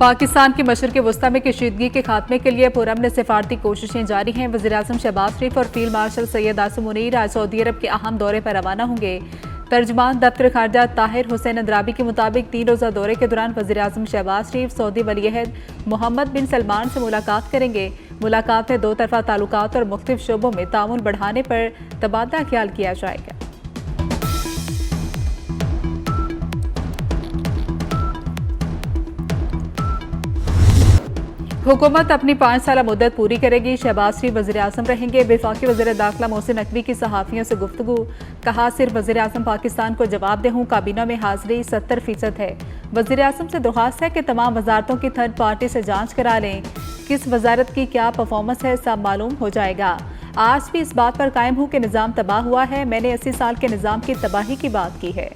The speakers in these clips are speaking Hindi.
पाकिस्तान के मशरिक़ वस्ता में कशीदगी के खात्मे के लिए पुरअमन सिफारती कोशिशें जारी हैं। वज़ीर-ए-आज़म शहबाज शरीफ और फील्ड मार्शल सैयद आसिम मुनीर आज सऊदी अरब के अहम दौरे पर रवाना होंगे। तर्जमान दफ्तर खारजा ताहिर हुसैन अंद्राबी के मुताबिक 3 रोज़ा दौरे के दौरान वज़ीर-ए-आज़म शहबाज शरीफ सऊदी वली-ए-अहद मोहम्मद बिन सलमान से मुलाकात करेंगे। मुलाकात में दो तरफ़ा ताल्लुकात और मुख्तलिफ शोबों में ताउन बढ़ाने पर तबादला ख्याल किया जाएगा। हुकूमत अपनी 5 साल मुद्दत पूरी करेगी। शहबाज शरीफ वज़ीर-ए-आज़म रहेंगे। वफाकी वज़ीर दाखिला मोहसिन नकवी की सहाफ़ियों से गुफ्तगू, कहा सिर्फ वज़ीर-ए-आज़म पाकिस्तान को जवाबदेह हूँ। काबीना में हाजिरी 70% है। वज़ीर-ए-आज़म से दरख्वास्त है कि तमाम वजारतों की थर्ड पार्टी से जाँच करा लें। किस वजारत की क्या परफॉर्मेंस है सब मालूम हो जाएगा। आज भी इस बात पर कायम हूँ कि निज़ाम तबाह हुआ है। मैंने 80 साल के निज़ाम की तबाही की बात की है।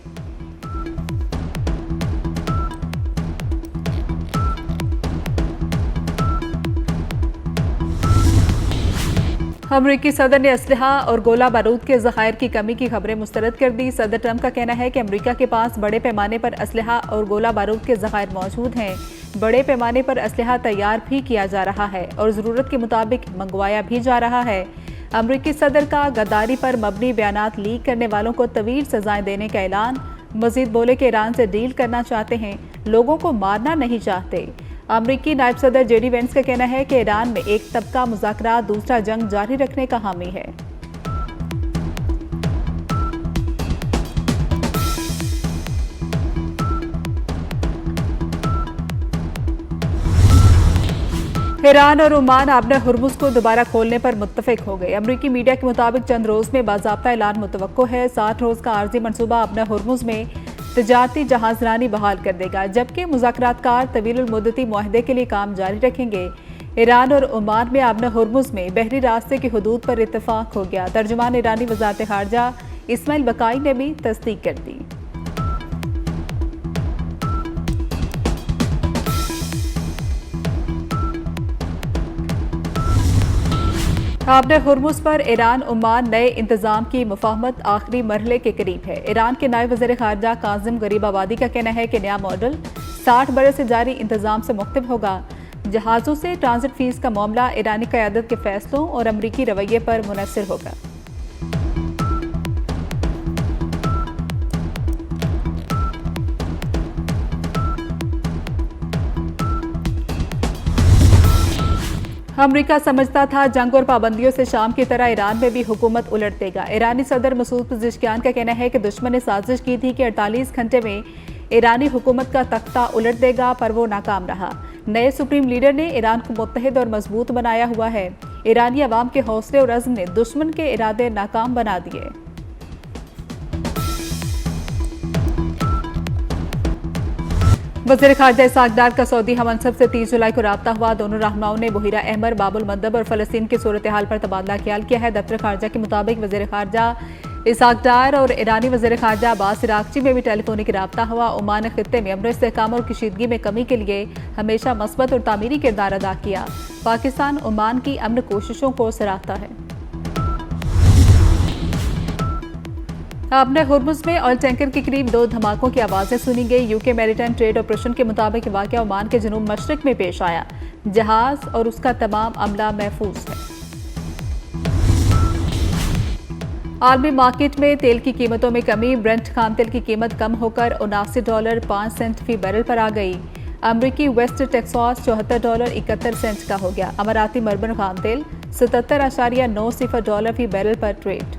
अमरीकी सदर ने असलहा और गोला बारूद के ज़खायर की कमी की खबरें मुस्तरद कर दी। सदर ट्रंप का कहना है कि अमरीका के पास बड़े पैमाने पर असलहा और गोला बारूद के ज़खायर मौजूद हैं। बड़े पैमाने पर असलहा तैयार भी किया जा रहा है और ज़रूरत के मुताबिक मंगवाया भी जा रहा है। अमरीकी सदर का गद्दारी पर मबनी बयानात लीक करने वालों को तवील सजाएं देने का ऐलान। मजीद बोले कि ईरान से डील करना चाहते हैं, लोगों को मारना नहीं चाहते। अमरीकी नायब सदर जेडी वेंस का कहना है कि ईरान में एक तबका मुज़ाकरात दूसरा जंग जारी रखने का हामी है। ईरान और ओमान आबना हुर्मुज़ को दोबारा खोलने पर मुत्तफिक हो गए। अमरीकी मीडिया के मुताबिक चंद रोज़ में बाज़ाब्ता ऐलान मुतवक्को है। 60 रोज़ का आर्जी मनसूबा आबना हुर्मुज़ में तजारती जहाजरानी बहाल कर देगा, जबकि मुज़ाकरातकार तवील मुद्दती मुआहदे के लिए काम जारी रखेंगे। ईरान और ओमान में आबना हुर्मुज़ में बहरी रास्ते की हदूद पर इत्तफाक हो गया। तर्जुमान ईरानी वज़ारत ख़ारजा इस्माइल बकाई ने भी तस्दीक कर दी। आबना हुर्मुज़ पर ईरान ओमान नए इंतजाम की मुफाहमत आखिरी मरहले के करीब है। ईरान के नायब वज़ीर ख़ारजा काज़िम गरीबाबादी का कहना है कि नया मॉडल 60 बरस से जारी इंतजाम से मुख्तलिफ होगा। जहाज़ों से ट्रांजिट फीस का मामला ईरानी क़यादत के फैसलों और अमरीकी रवैये पर मुनहसर होगा। अमरीका समझता था जंग और पाबंदियों से शाम की तरह ईरान में भी हुकूमत उलट देगा। ईरानी सदर मसूद पज़ेश्कियान का कहना है कि दुश्मन ने साजिश की थी कि 48 घंटे में ईरानी हुकूमत का तख्ता उलट देगा, पर वो नाकाम रहा। नए सुप्रीम लीडर ने ईरान को मुत्तहिद और मजबूत बनाया हुआ है। ईरानी अवाम के हौसले और अज़्म ने दुश्मन के इरादे नाकाम बना दिए। वज़ीर ख़ारजा इसहाक़ डार का सऊदी हममंसब से 30 जुलाई को राब्ता हुआ। दोनों रहनुमाओं ने बुहीरा अहमर, बाबुल मंदब और फ़लस्तीन की सूरत हाल पर तबादला ख्याल किया है। दफ्तर ख़ारजा के मुताबिक वज़ीर ख़ारजा इसहाक़ डार और ईरानी वज़ीर ख़ारजा अब्बास इराक़ची में भी टेलीफोनिक राब्ता हुआ। ओमान ने ख़ित्ते में अमन इस्तेहकाम और कशीदगी में कमी के लिए हमेशा मस्बत और तामीरी किरदार अदा किया। पाकिस्तान ओमान की अमन कोशिशों को सराहता है। आबना हुर्मुज़ में ऑयल टैंकर के करीब 2 धमाकों की आवाज़ें सुनी गई। यूके मैरीटाइम ट्रेड ऑपरेशन के मुताबिक वाक़या ओमान के जनूब मशरिक में पेश आया। जहाज और उसका तमाम अमला महफूज है। आलमी मार्केट में तेल की कीमतों में कमी। ब्रेंट खाम तेल की कीमत कम होकर $79.05 फी बैरल पर आ गई। अमरीकी वेस्ट टेक्सास $74.71 का हो गया। अमाराती मरबन खाम तेल $77.90 फी बैरल पर ट्रेड।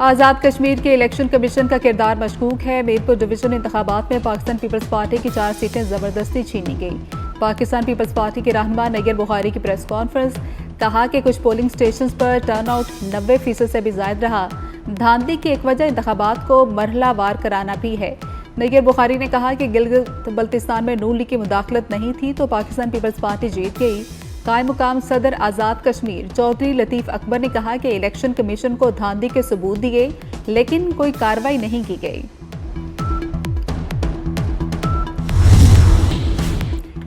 आज़ाद कश्मीर के इलेक्शन कमीशन का किरदार मशकूक है। मीरपुर डिवीजन इंतखाबात में पाकिस्तान पीपल्स पार्टी की 4 सीटें जबरदस्ती छीनी गई। पाकिस्तान पीपल्स पार्टी के रहनुमा नैयर बुखारी की प्रेस कॉन्फ्रेंस, कहा कि कुछ पोलिंग स्टेशन पर टर्नआउट 90% से भी ज्यादा रहा। धांधली की एक वजह इंतखाबात को मरहलावार कराना भी है। नैयर बुखारी ने कहा कि गिलगित बल्तिस्तान में नून लीग की मुदाखलत नहीं थी तो पाकिस्तान पीपल्स पार्टी जीत गई। कायम मुकाम सदर आज़ाद कश्मीर चौधरी लतीफ़ अकबर ने कहा कि इलेक्शन कमीशन को धांधली के सबूत दिए लेकिन कोई कार्रवाई नहीं की गई।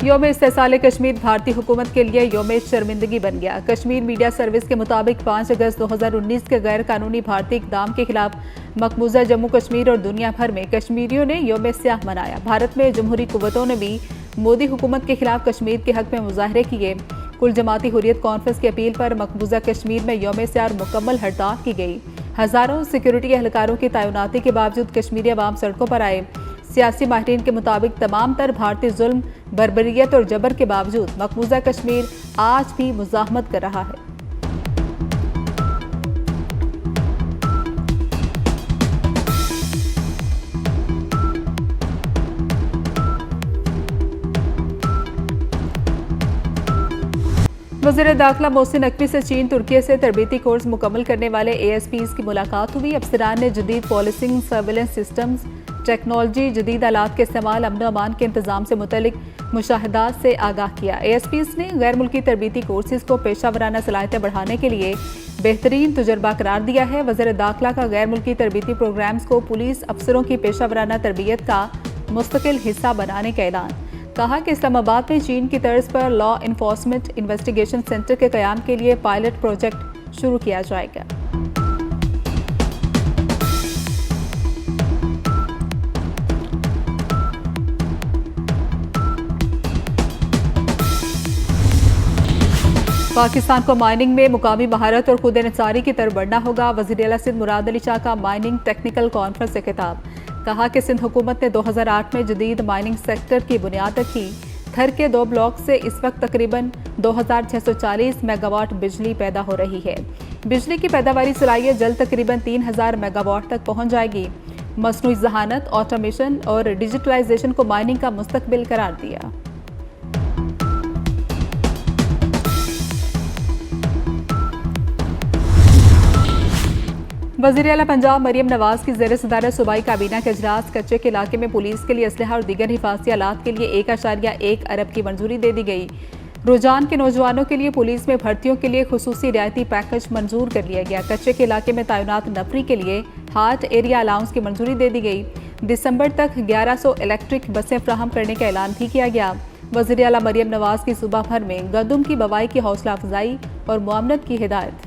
योम इस्तेसाल कश्मीर भारतीय हुकूमत के लिए योम शर्मिंदगी बन गया। कश्मीर मीडिया सर्विस के मुताबिक 5 अगस्त 2019 के गैर कानूनी भारतीय इकदाम के खिलाफ मकबूजा जम्मू कश्मीर और दुनिया भर में कश्मीरियों ने योम स्याह मनाया। भारत में जमहूरी कुव्वतों ने भी मोदी हुकूमत के खिलाफ कश्मीर के हक में मुजाहरे किए। कुल जमाती हुर्रियत कॉन्फ्रेंस की अपील पर मकबूजा कश्मीर में योम स्याह मुकम्मल हड़ताल की गई। हजारों सिक्योरिटी एहलकारों की तैनाती के बावजूद कश्मीरी अवाम सड़कों पर आए। सियासी माहिरीन के मुताबिक तमाम तर भारतीय जुल्म, बर्बरियत और जबर के बावजूद मकबूजा कश्मीर आज भी मुजाहमत कर रहा है। वज़ीर दाखिला मोहसिन नकवी से चीन तुर्की से तरबीती कोर्स मुकम्मल करने वाले ASPs की मुलाकात हुई। अफसरान ने जदीद पॉलिसिंग, सर्वेलेंस सिस्टम्स, टेक्नोलॉजी, जदीद आलात के इस्तेमाल, अमन अमान के इंतजाम से मुतल्लिक मुशाहदात से आगाह किया। ASPs ने गैर मुल्की तरबीती कोर्सेज को पेशा वराना सलाहियतें बढ़ाने के लिए बेहतरीन तजुर्बा करार दिया है। वज़ीर दाखिला का गैर मुल्की तरबीती प्रोग्राम्स को पुलिस अफसरों की पेशा वराना तरबियत का मुस्तकिल हिस्सा बनाने का ऐलान। कहा कि इस्लामाबाद में चीन की तर्ज पर लॉ इन्फोर्समेंट इन्वेस्टिगेशन सेंटर के क़याम के लिए पायलट प्रोजेक्ट शुरू किया जाएगा। पाकिस्तान को माइनिंग में मुकामी महारत और खुद इन्हिसारी की तरफ बढ़ना होगा। वज़ीर आला सिंध मुराद अली शाह का माइनिंग टेक्निकल कॉन्फ्रेंस से खिताब। कहा कि सिंध हुकूमत ने 2008 में जदीद माइनिंग सेक्टर की बुनियाद रखी। थर के 2 ब्लॉक से इस वक्त तकरीबन 2640 मेगावाट बिजली पैदा हो रही है। बिजली की पैदावारी सलाहियत जल्द तकरीबन 3000 मेगावाट तक पहुंच जाएगी। मसनूई ज़हानत, ऑटोमेशन और डिजिटलाइजेशन को माइनिंग का मुस्तकबिल करार दिया। वज़ीर आला पंजाब मरियम नवाज की ज़ेर सदारत सूबाई काबीना के इजलास कच्चे के इलाके में पुलिस के लिए असलहा और दीगर हिफाजती आलात के लिए 1.1 अरब की मंजूरी दे दी गई। रुझान के नौजवानों के लिए पुलिस में भर्तियों के लिए खुसूसी रियायती पैकेज मंजूर कर लिया गया। कच्चे के इलाके में तैनात नफरी के लिए हार्ट एरिया अलाउंस की मंजूरी दे दी गई। दिसंबर तक 1100 इलेक्ट्रिक बसें फ्राहम करने का ऐलान भी किया गया। वज़ीर आला मरियम नवाज की सूबा भर में गंदम की बवाई की हौसला अफजाई और मुआवनत की हिदायत।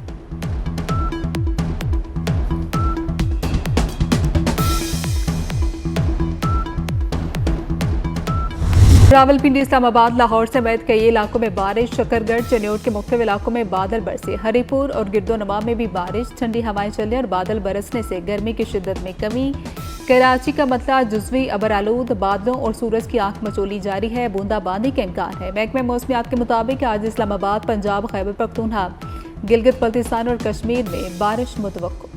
रावलपिंडी, इस्लामाबाद, लाहौर समेत कई इलाकों में बारिश। शकरगढ़, चन्योट के मुख्तलिफ इलाकों में बादल बरसे। हरीपुर और गिरदोनमा में भी बारिश। ठंडी हवाएं चलने और बादल बरसने से गर्मी की शिद्दत में कमी। कराची का मतला जुज़वी अबरालूद बादलों और सूरज की आंख मचोली जारी है। बूंदाबांदी का इम्कान है। महकमे मौसमियात के मुताबिक आज इस्लामाबाद, पंजाब, खैबर पख्तूनख्वा, गिलगित बल्तिस्तान और कश्मीर में बारिश मुतवक्को।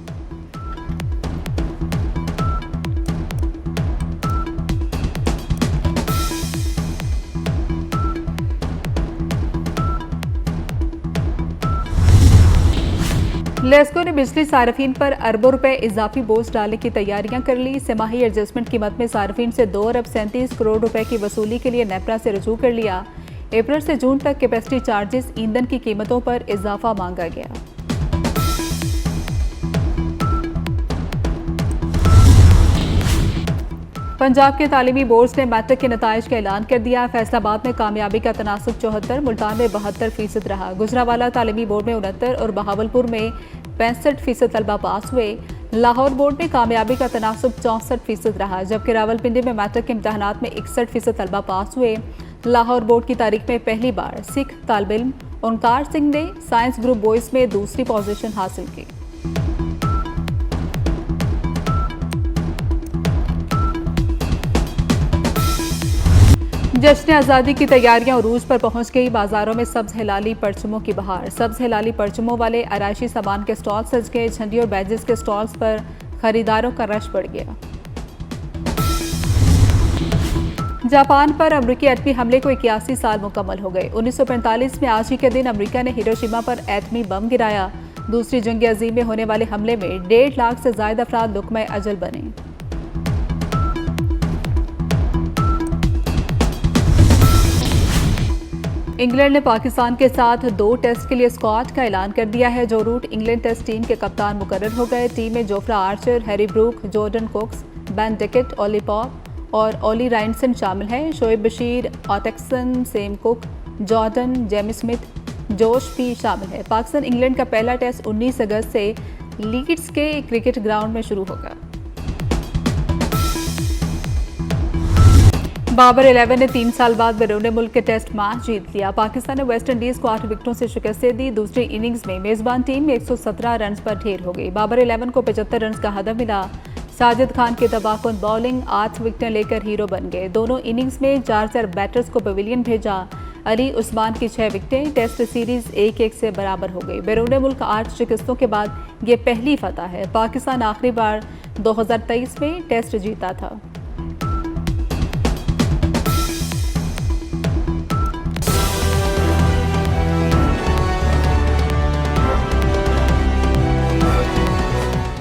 लेस्को ने बिजली सार्फिन पर अरबों रुपए इजाफी बोझ डालने की तैयारियां कर ली। सेमाही एडजस्टमेंट कीमत में सार्फिन से 2 अरब 37 करोड़ रुपए की वसूली के लिए नेपरा से रजू कर लिया। अप्रैल से जून तक कैपेसिटी चार्जेस, ईंधन की कीमतों पर इजाफा मांगा गया। पंजाब के तालीमी बोर्ड ने मैट्रिक के नताइज का ऐलान कर दिया। फैसलाबाद में कामयाबी का तनासुब 74, मुल्तान में 72% रहा। गुजरावाला तालीमी बोर्ड में 69 और बहावलपुर में 65% तलबा पास हुए। लाहौर बोर्ड में कामयाबी का तनासुब 64% रहा, जबकि रावलपिंडी में मैट्रिक के इम्तहानात में 61% तलबा पास हुए। लाहौर बोर्ड की तारीख में पहली बार सिख तालिब इल्म ओंकार सिंह ने साइंस ग्रुप बॉयज़ में दूसरी पोजीशन हासिल की। जश्न आज़ादी की तैयारियां उरूज पर पहुंच गई। बाजारों में सब्ज हिलाली परचमों की बहार। सब्ज हिलाली परचमों वाले आराइशी सामान के स्टॉल सज गए। झंडी और बैजेस के स्टॉल्स पर खरीदारों का रश बढ़ गया। जापान पर अमरीकी एटमी हमले को 81 साल मुकम्मल हो गए। 1945 में आज ही के दिन अमरीका ने हिरोशिमा पर एटमी बम गिराया। दूसरी जंग अजीम में होने वाले हमले में 1.5 लाख से ज्यादा अफराद लुक़्मा अजल बने। इंग्लैंड ने पाकिस्तान के साथ 2 टेस्ट के लिए स्क्वाड का ऐलान कर दिया है। जो रूट इंग्लैंड टेस्ट टीम के कप्तान मुकर्रर हो गए। टीम में Jofra Archer, Harry Brook, Jordan Cox, Ben Duckett, Ollie Pope और ओली राइनसन शामिल हैं। Shoaib Bashir, Atkinson, Sam Cook, Jordan, Jamie Smith, Josh भी शामिल है। पाकिस्तान इंग्लैंड का पहला टेस्ट 19 अगस्त से लीड्स के क्रिकेट ग्राउंड में शुरू होगा। बाबर 11 ने 3 साल बाद बैरून मुल्क के टेस्ट मैच जीत लिया। पाकिस्तान ने वेस्ट इंडीज को 8 विकेटों से शिकस्त दी। दूसरी इनिंग्स में मेजबान टीम 117 रन पर ढेर हो गई। बाबर 11 को 75 रन का हदफ मिला। साजिद खान की तबाहकुन बॉलिंग 8 विकेटें लेकर हीरो बन गए। दोनों इनिंग्स में 4 बैटर्स को पवेलियन भेजा। अली उस्मान की 6 विकेटें। टेस्ट सीरीज 1-1 से बराबर हो गई। बैरून मुल्क 8 शिकस्तों के बाद ये पहली फतह है। पाकिस्तान आखिरी बार 2023 में टेस्ट जीता था।